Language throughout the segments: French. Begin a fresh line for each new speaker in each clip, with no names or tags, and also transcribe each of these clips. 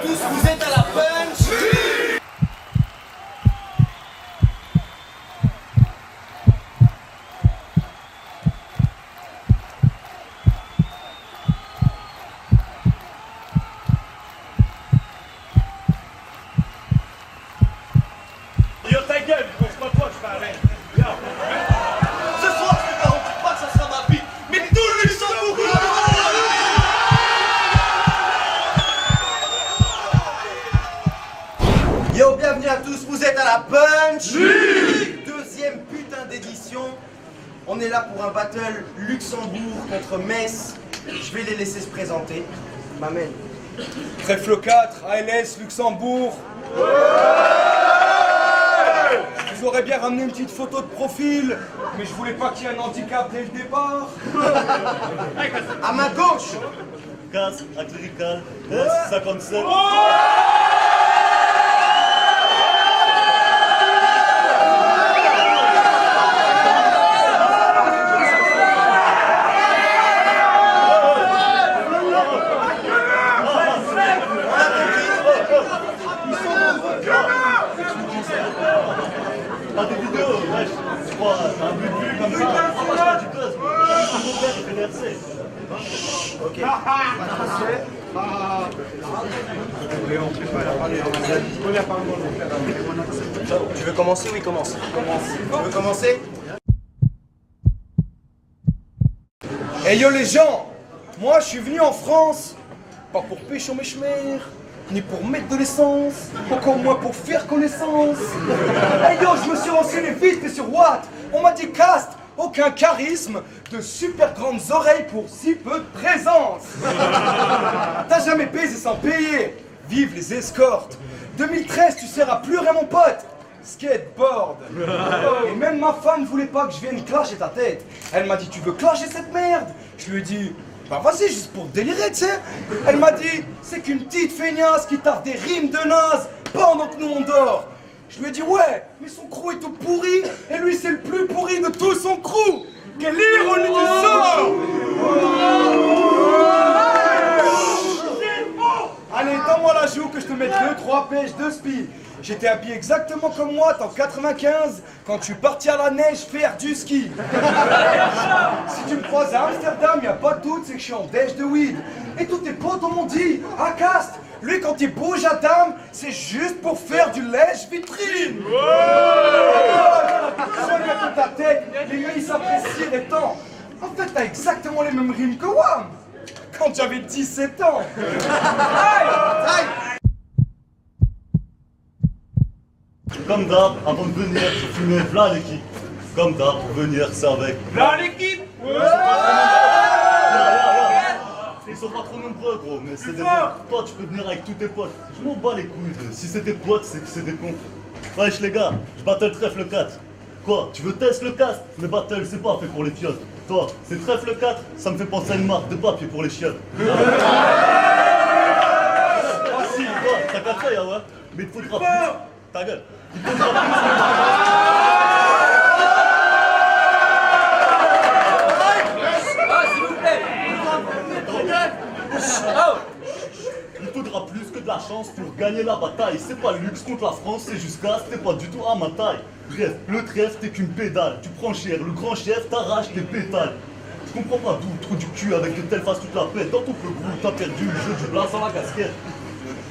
tous, vous êtes à la punch.
Yo ta gueule, c'est pas toi que je parlais.
Ce soir, je te garantis pas que ça sera ma bite, mais tout le Luxembourg. Yo, bienvenue à tous, vous êtes à la punch. Oui. Deuxième putain d'édition. On est là pour un battle Luxembourg contre Metz. Je vais les laisser se présenter. M'amène.
Trèfle 4, ALS, Luxembourg. Je vous aurais bien ramené une petite photo de profil, mais je voulais pas qu'il y ait un handicap dès le départ.
À ma gauche.
Casque, acclérical, S57. Pas des vidéos, wesh. Tu crois, un but de vue comme ça, c'est pas du cosme. Mon père, il fait l'RC.
Ok. Tu veux commencer? Oui, commence. Tu veux commencer?
Hey yo les gens, moi je suis venu en France, pas pour pécho mes chemères, ni pour mettre de l'essence, encore moins pour faire connaissance. Hey yo, je me suis renseigné vite et sur Watt, on m'a dit caste, aucun charisme, de super grandes oreilles pour si peu de présence. T'as jamais baisé sans payer, vive les escortes. 2013, tu seras plus rien mon pote. Skateboard. Et même ma femme voulait pas que je vienne clasher ta tête. Elle m'a dit, tu veux clasher cette merde? Je lui ai dit, bah vas-y, juste pour délirer, tu sais. Elle m'a dit, c'est qu'une petite feignasse qui taffe des rimes de naze pendant que nous on dort. Je lui ai dit, ouais, mais son crew est tout pourri, et lui c'est le plus pourri de tout son crew. Quelle ironie du sort! Allez, donne-moi la joue que je te mette 2-3 pêches de spi. J'étais habillé exactement comme moi en 95 quand je suis parti à la neige faire du ski. Si tu me croises à Amsterdam, y a pas de doute, c'est que je suis en déj de weed. Et tous tes potes m'ont dit, ah Cast, lui quand il bouge à dame, c'est juste pour faire du lèche-vitrine. Jamais dans ta tête, les mecs s'apprécieraient tant. En fait, t'as exactement les mêmes rimes que Wham quand j'avais 17 ans. Aïe.
Comme d'hab, avant de venir, je fumais v'là l'équipe. Comme d'hab, pour venir, c'est avec.
Là l'équipe.
Ils sont pas trop nombreux, gros, mais c'est des bons. Toi, tu peux venir avec tous tes potes. Je m'en bats les couilles. Si c'est tes potes, c'est que c'est des cons. Wesh, les gars, je battle trèfle 4. Quoi, tu veux test le cast? Le battle, c'est pas fait pour les fiottes. Toi, c'est trèfle 4, ça me fait penser à une marque de papier pour les chiottes. Ah si, toi, t'as qu'à faire, ouais. Mais il te faudra plus. Ta gueule. Il te faudra plus. Il faudra plus que de la chance pour gagner la bataille. C'est pas luxe contre la France, c'est juste casse, t'es pas du tout à ma taille. Bref, le trèfle t'es qu'une pédale. Tu prends cher, le grand chef t'arrache tes pétales. Je comprends pas d'où, trop du cul avec de telles faces toute la paix. Dans ton peu gros, t'as perdu le jeu du blas sans la casquette.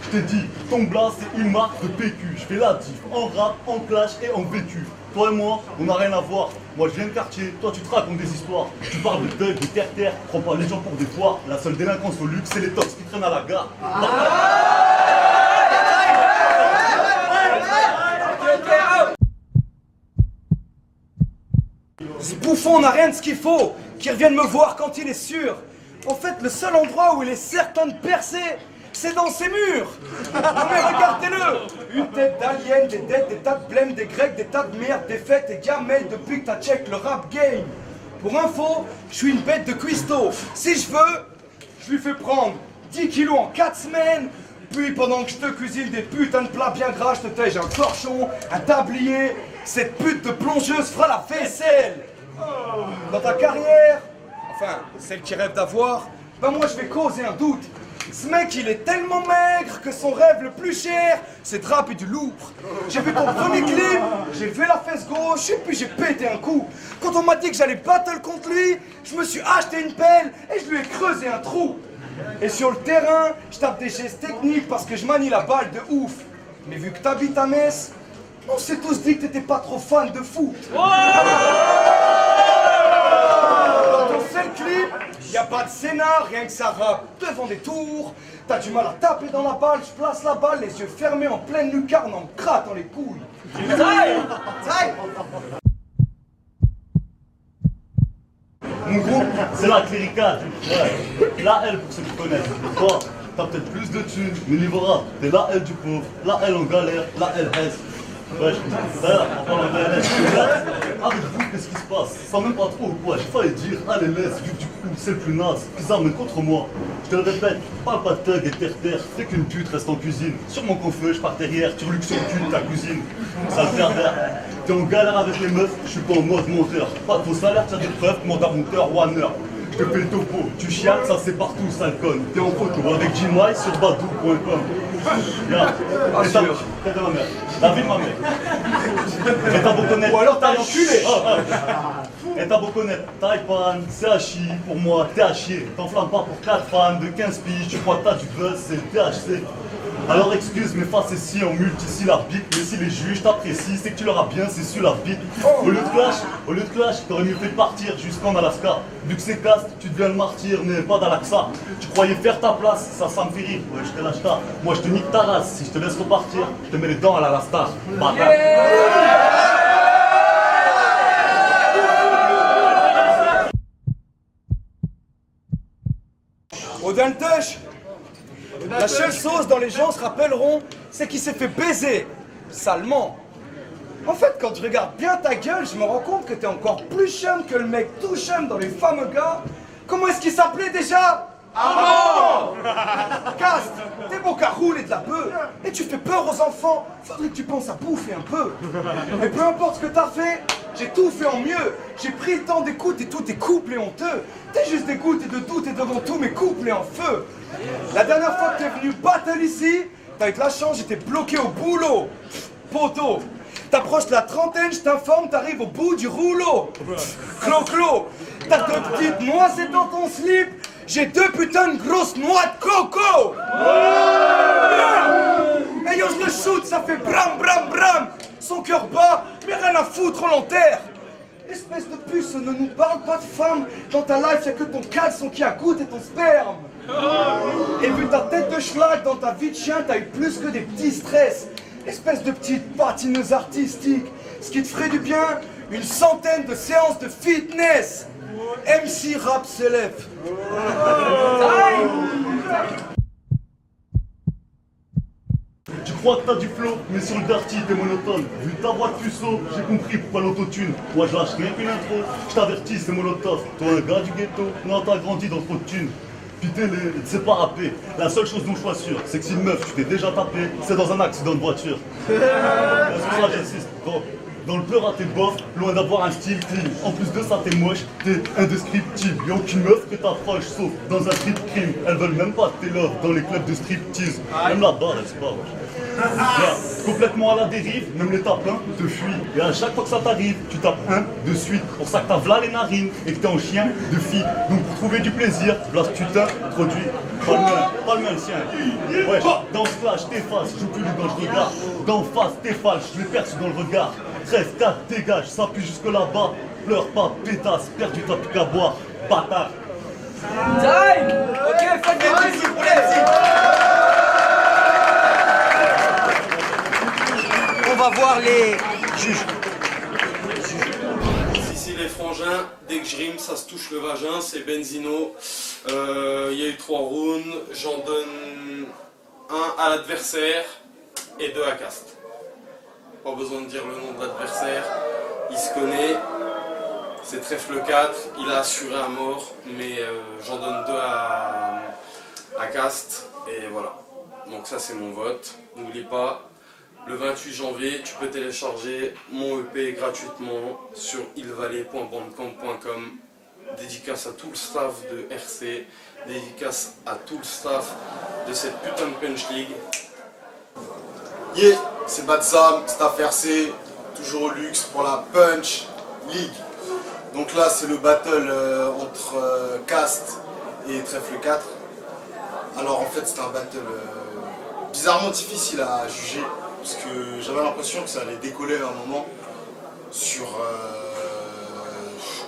Je t'ai dit, ton blas c'est une marque de PQ. Je fais la diff en rap, en clash et en vécu. Toi et moi, on n'a rien à voir. Moi je viens de quartier, toi tu te racontes des histoires. Tu parles de thug, de terre-terre, prends pas les gens pour des poires. La seule délinquance au luxe, c'est les tox qui traînent à la gare.
Ce bouffon n'a rien de ce qu'il faut, qu'il revienne me voir quand il est sûr. En fait, le seul endroit où il est certain de percer, c'est dans ses murs. Mais regardez-le, une tête d'alien, des dettes, des tas de blêmes, des grecs, des tas de merde, des fêtes et gamelles depuis que t'as check le rap game. Pour info, je suis une bête de cuistot. Si je veux, je lui fais prendre 10 kilos en 4 semaines. Puis pendant que je te cuisine des putains de plats bien gras, je te tège un torchon, un tablier. Cette pute de plongeuse fera la vaisselle. Dans ta carrière, enfin, celle qui rêve d'avoir, ben moi je vais causer un doute. Ce mec, il est tellement maigre que son rêve le plus cher, c'est de rapper du lourd. J'ai vu ton premier clip, j'ai levé la fesse gauche et puis j'ai pété un coup. Quand on m'a dit que j'allais battle contre lui, je me suis acheté une pelle et je lui ai creusé un trou. Et sur le terrain, je tape des gestes techniques parce que je manie la balle de ouf. Mais vu que t'habites à Metz, on s'est tous dit que t'étais pas trop fan de foot. Dans ton seul clip, y a pas de scénar, rien que ça rappe devant des tours. T'as du mal à taper dans la balle, je place la balle, les yeux fermés en pleine lucarne en me grattant les couilles.
Mon groupe, c'est la cléricale. Ouais. La L pour ceux qui connaissent. Toi, t'as peut-être plus de thunes, mais niveau rap, t'es la L du pauvre, la L en galère, la LS. Ouais, d'ailleurs, en parlant de LS, avec vous, qu'est-ce qui se passe? Ça même pas trop ou quoi? J'ai failli dire à LS, vu que du coup, c'est le plus naze, qu'ils amènent contre moi. Je te le répète, parle pas de thug et terre-terre, dès qu'une pute reste en cuisine. Sur mon confeu, je pars derrière, tu reluques sur le cul de ta cousine. Ça le pervers. T'es en galère avec les meufs, je suis pas en mode monteur. Pas de faux salaire, t'as des preuves, monte à monteur, Warner. Je te fais le topo, tu chiales, ça c'est partout, sale conne. T'es en photo avec Jimmy sur badou.com. Regarde, t'es de ma mère, la vie de ma mère. Et t'as beau connaître.
Ou alors t'as l'enculé.
Et t'as beau connaître Taipan, CHI, pour moi, t'es à chier. T'enflammes pas pour 4 fans de 15 piges, tu crois que t'as du buzz, c'est le THC. Alors excuse mes faces ici en multisyllabique, mais si les juges t'apprécient, c'est que tu leur as bien su la bite. Au lieu de clash, t'aurais mieux fait de partir jusqu'en Alaska. Vu que c'est caste, tu deviens le martyr, mais pas d'Alaxa. Tu croyais faire ta place, ça me fait rire. Ouais, je te lâche ta. Moi je te nique ta race, si je te laisse repartir, je te mets les dents à la star. Bâtard.
Odin Tush, la seule sauce dont les gens se rappelleront, c'est qu'il s'est fait baiser, salement. En fait, quand je regarde bien ta gueule, je me rends compte que t'es encore plus chum que le mec tout chum dans les fameux gars. Comment est-ce qu'il s'appelait déjà? Armand! Caste, t'es bon qu'à rouler de la bœuf, et tu fais peur aux enfants, faudrait que tu penses à bouffer un peu. Mais peu importe ce que t'as fait, j'ai tout fait en mieux. J'ai pris le temps d'écouter tous tes couplets honteux. T'es juste des gouttes et de doute et devant tous mes couplets en feu. La dernière fois que t'es venu battle ici, t'as eu de la chance, j'étais bloqué au boulot. Poteau, t'approches la trentaine, je t'informe, t'arrives au bout du rouleau. Clo-clo, t'as 2 petites noisettes dans ton slip, j'ai 2 putains de grosses noix de coco. Et yo, je le shoot, ça fait bram bram bram. Son cœur bat, mais rien à foutre, on l'enterre. Espèce de puce, ne nous parle pas de femme. Dans ta life, y'a que ton caleçon qui a goûté ton sperme. Et vu ta tête de schlag dans ta vie de chien, t'as eu plus que des petits stress. Espèce de petite patineuse artistique. Ce qui te ferait du bien, une centaine de séances de fitness. MC Rap s'élève.
Tu crois que t'as du flow, mais sur le dirty t'es monotone. Vu ta voix de puceau, j'ai compris pourquoi l'autotune. Moi je lâche rien qu'une intro, je t'avertis c'est molotov. Toi un gars du ghetto, non t'as grandi dans trop de thunes. Puis t'es laid, et tu sais pas rapper. La seule chose dont je sois sûr, c'est que si une meuf tu t'es déjà tapé, c'est dans un accident de voiture. C'est pour ça j'insiste, gros. Dans le peur à tes bof, loin d'avoir un style clean. En plus de ça, t'es moche, t'es indescriptible. Y'a aucune meuf que t'approches, sauf dans un strip crime. Elles veulent même pas tes love dans les clubs de striptease. Même là-bas, c'est pas wesh. Complètement à la dérive, même les tapins te fuient. Et à chaque fois que ça t'arrive, tu tapes un de suite. Pour ça que t'as v'là les narines et que t'es en chien de fille. Donc pour trouver du plaisir, v'là ce putain produit. Pas le mien, le sien. Ouais, dans ce flash, t'effaces, je joue plus dans le regard. D'en face, t'es falche, je les perce dans le regard. 13-4, dégage, ça pue jusque là-bas. Pleure pas, pétasse, perdu t'as plus qu'à boire. Bâtard.
Time. Ok, faites des musiques pour les
On va voir les juges.
Ici les frangins, dès que je rime ça se touche le vagin, c'est Benzino. Il y a eu 3 rounds, j'en donne 1 à l'adversaire et 2 à Cast. Pas besoin de dire le nom de l'adversaire, il se connaît, c'est trèfle 4, il a assuré à mort, mais j'en donne 2 à Cast, et voilà. Donc ça c'est mon vote, n'oublie pas, le 28 janvier, tu peux télécharger mon EP gratuitement sur ilvalet.bandcamp.com. dédicace à tout le staff de RC, dédicace à tout le staff de cette putain de Punch League.
Yeah, c'est Batsam, staff RC, toujours au luxe pour la Punch League. Donc là c'est le battle entre Cast et Trèfle 4. Alors en fait c'était un battle bizarrement difficile à juger parce que j'avais l'impression que ça allait décoller à un moment sur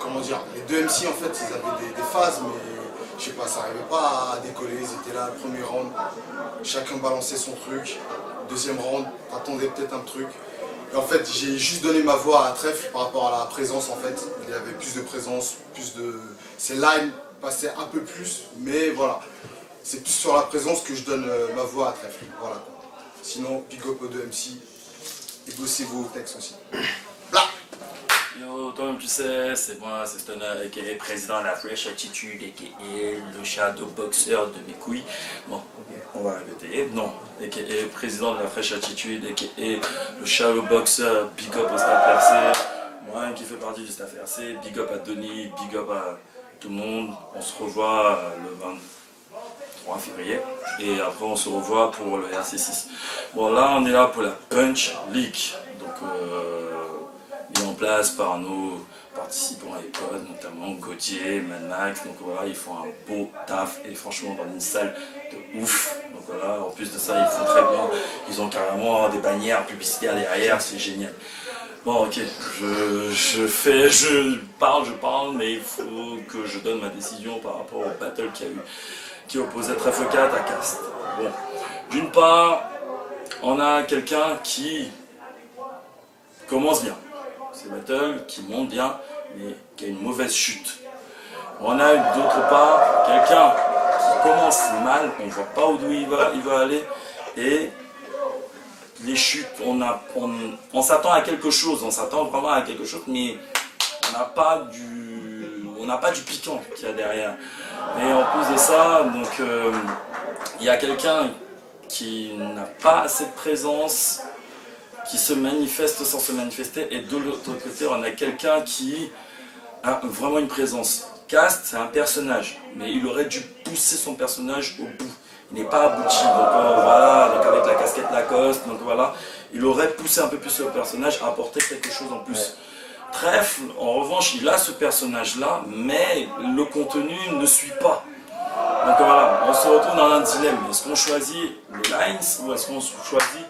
comment dire, les deux MC en fait ils avaient des phases mais je sais pas, ça n'arrivait pas à décoller, ils étaient là le premier round, chacun balançait son truc, deuxième round, t'attendais peut-être un truc. Et en fait j'ai juste donné ma voix à Trèfle par rapport à la présence en fait, il y avait plus de présence, plus de... Ses lines passaient un peu plus, mais voilà. C'est plus sur la présence que je donne ma voix à Trèfle, voilà. Sinon, big up aux deux MC, et bossez vos textes aussi. Blah.
Yo, toi-même tu sais, c'est moi, c'est Stoner, aka président de la Fresh Attitude, aka le shadow boxer de mes couilles. Bon, ok, on va répéter. Non, aka président de la Fresh Attitude, aka le shadow boxer, big up au staff RC. Moi qui fais partie du staff RC, big up à Denis, big up à tout le monde. On se revoit le 23 février et après on se revoit pour le RC6. Bon, là on est là pour la Punch League. Donc, mis en place par nos participants à l'école, notamment Gauthier, Mad Max, donc voilà, ils font un beau taf et franchement dans une salle de ouf, donc voilà, en plus de ça ils font très bien, ils ont carrément des bannières publicitaires derrière, c'est génial. Bon ok, je parle, mais il faut que je donne ma décision par rapport au battle qu'il y a eu, qui opposait Trèfle 4 à Cast. Bon, d'une part, on a quelqu'un qui commence bien. C'est battle qui monte bien, mais qui a une mauvaise chute. On a d'autre part quelqu'un qui commence mal, on ne voit pas où il va aller, et les chutes, on s'attend à quelque chose, on s'attend vraiment à quelque chose, mais on n'a pas du piquant qu'il y a derrière. Et en plus de ça, donc il y a quelqu'un qui n'a pas assez de présence, qui se manifeste sans se manifester, et de l'autre côté on a quelqu'un qui a vraiment une présence. Cast, c'est un personnage, mais il aurait dû pousser son personnage au bout. Il n'est pas abouti, donc voilà, donc avec la casquette Lacoste, donc voilà, il aurait poussé un peu plus le personnage, apporté quelque chose en plus. Trèfle, en revanche, il a ce personnage-là, mais le contenu ne suit pas. Donc voilà, on se retrouve dans un dilemme. Est-ce qu'on choisit les lines ou est-ce qu'on choisit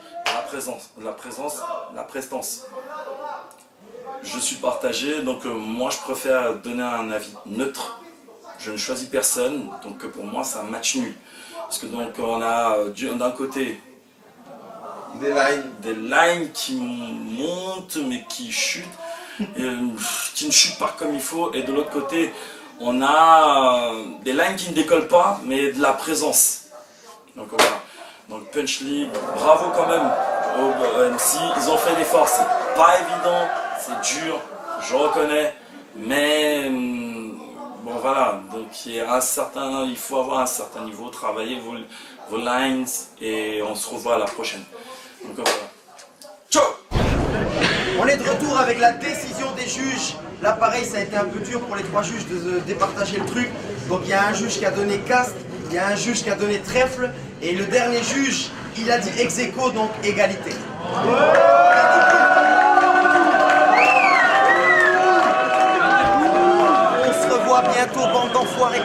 la prestance. Je suis partagé, donc moi je préfère donner un avis neutre. Je ne choisis personne, donc pour moi c'est un match nul. Parce que donc on a d'un côté des lines qui montent mais qui chutent, qui ne chutent pas comme il faut, et de l'autre côté on a des lines qui ne décollent pas mais de la présence. Donc voilà. Donc Punch League, bravo quand même aux MC, ils ont fait l'effort, c'est pas évident, c'est dur, je reconnais, mais bon voilà, donc il faut avoir un certain niveau, travailler vos lines et on se revoit à la prochaine. Donc voilà.
Ciao. On est de retour avec la décision des juges. Là pareil, ça a été un peu dur pour les trois juges de départager le truc. Donc il y a un juge qui a donné Cast, il y a un juge qui a donné Trèfle, et le dernier juge, il a dit ex aequo, donc égalité. On se revoit bientôt, bande d'enfoirés.